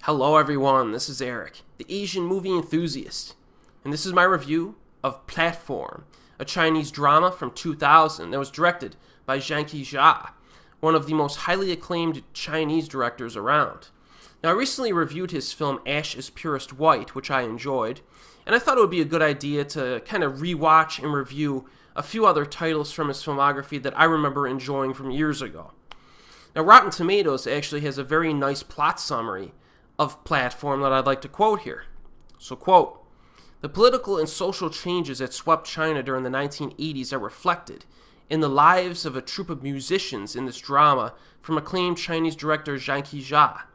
Hello everyone, this is Erik, the Asian movie enthusiast, and this is my review of Platform, a Chinese drama from 2000 that was directed by Zhangke Jia, one of the most highly acclaimed Chinese directors around. Now, I recently reviewed his film Ash is Purest White, which I enjoyed, and I thought it would be a good idea to kind of rewatch and review a few other titles from his filmography that I remember enjoying from years ago. Now, Rotten Tomatoes actually has a very nice plot summary of Platform that I'd like to quote here. So, quote, "The political and social changes that swept China during the 1980s are reflected in the lives of a troupe of musicians in this drama from acclaimed Chinese director Zhangke Jia.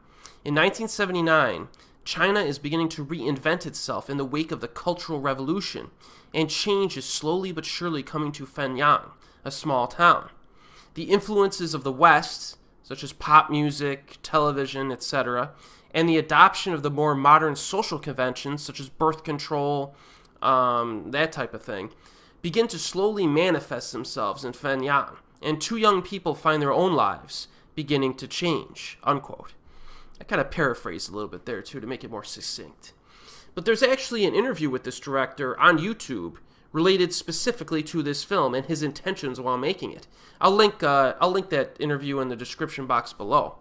In 1979, China is beginning to reinvent itself in the wake of the Cultural Revolution, and change is slowly but surely coming to Fenyang, a small town. The influences of the West, such as pop music, television, etc., and the adoption of the more modern social conventions, such as birth control, that type of thing, begin to slowly manifest themselves in Fenyang, and two young people find their own lives beginning to change," unquote. I kind of paraphrased a little bit there, too, to make it more succinct. But there's actually an interview with this director on YouTube related specifically to this film and his intentions while making it. I'll link that interview in the description box below.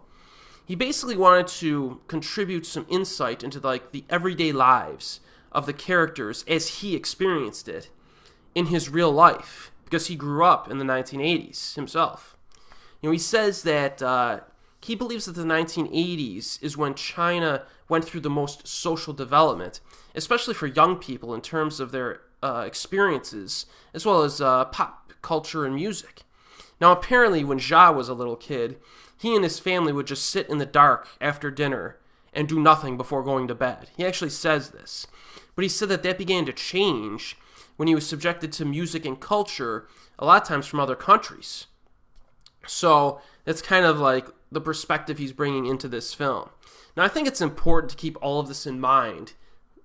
He basically wanted to contribute some insight into the everyday lives of the characters as he experienced it in his real life, because he grew up in the 1980s himself. He says that he believes that the 1980s is when China went through the most social development, especially for young people in terms of their experiences, as well as pop culture and music. Now, apparently, when Jia was a little kid, he and his family would just sit in the dark after dinner and do nothing before going to bed. He actually says this. But he said that began to change when he was subjected to music and culture, a lot of times from other countries. So that's kind of like the perspective he's bringing into this film. Now, I think it's important to keep all of this in mind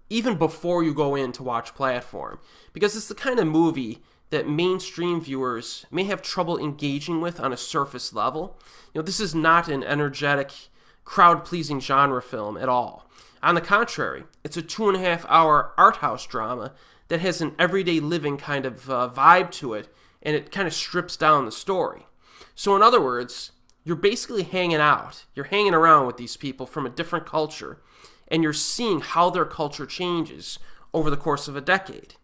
even before you go in to watch Platform, because it's the kind of movie that mainstream viewers may have trouble engaging with on a surface level. This is not an energetic, crowd-pleasing genre film at all. On the contrary, it's a 2.5-hour art house drama that has an everyday living kind of vibe to it, and it kind of strips down the story. So in other words, you're basically hanging out. You're hanging around with these people from a different culture, and you're seeing how their culture changes over the course of a decade.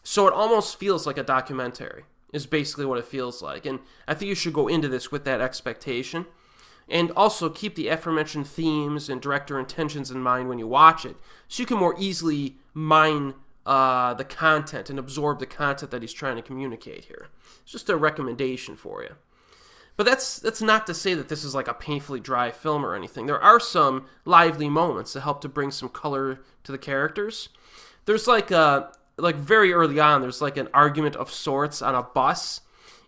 So it almost feels like a documentary, is basically what it feels like. And I think you should go into this with that expectation. And also keep the aforementioned themes and director intentions in mind when you watch it, so you can more easily mine the content and absorb the content that he's trying to communicate here. It's just a recommendation for you. But that's not to say that this is like a painfully dry film or anything. There are some lively moments that help to bring some color to the characters. There's very early on, there's an argument of sorts on a bus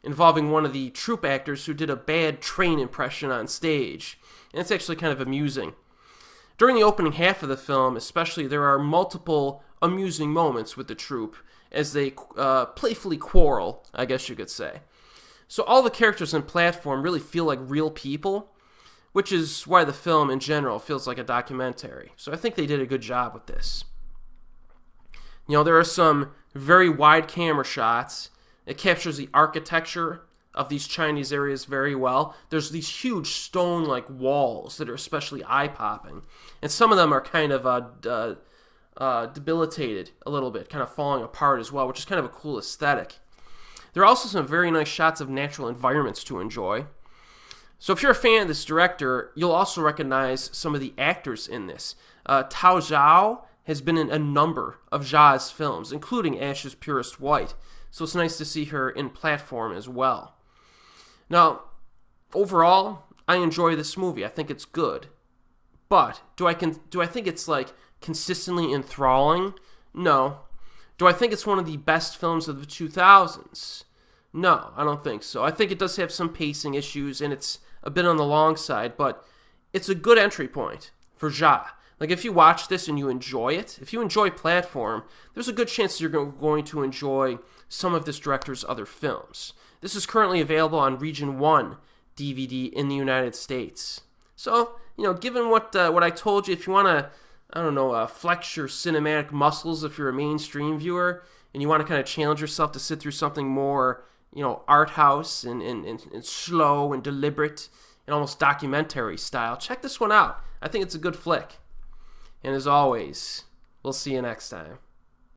involving one of the troupe actors who did a bad train impression on stage. And it's actually kind of amusing. During the opening half of the film, especially, there are multiple amusing moments with the troupe as they playfully quarrel, I guess you could say. So all the characters in Platform really feel like real people, which is why the film in general feels like a documentary. So I think they did a good job with this. There are some very wide camera shots. It captures the architecture of these Chinese areas very well. There's these huge stone-like walls that are especially eye-popping. And some of them are kind of debilitated a little bit, kind of falling apart as well, which is kind of a cool aesthetic. There are also some very nice shots of natural environments to enjoy. So if you're a fan of this director, you'll also recognize some of the actors in this. Tao Zhao has been in a number of Jia's films, including Ash is Purest White, so it's nice to see her in Platform as well. Now, overall, I enjoy this movie. I think it's good. But do I think it's consistently enthralling? No. Do I think it's one of the best films of the 2000s? No, I don't think so. I think it does have some pacing issues, and it's a bit on the long side, but it's a good entry point for Jia. If you watch this and you enjoy it, if you enjoy Platform, there's a good chance you're going to enjoy some of this director's other films. This is currently available on Region 1 DVD in the United States. So given what I told you, if you want to, I don't know, flex your cinematic muscles if you're a mainstream viewer and you want to kind of challenge yourself to sit through something more, art house and slow and deliberate and almost documentary style, check this one out. I think it's a good flick. And as always, we'll see you next time.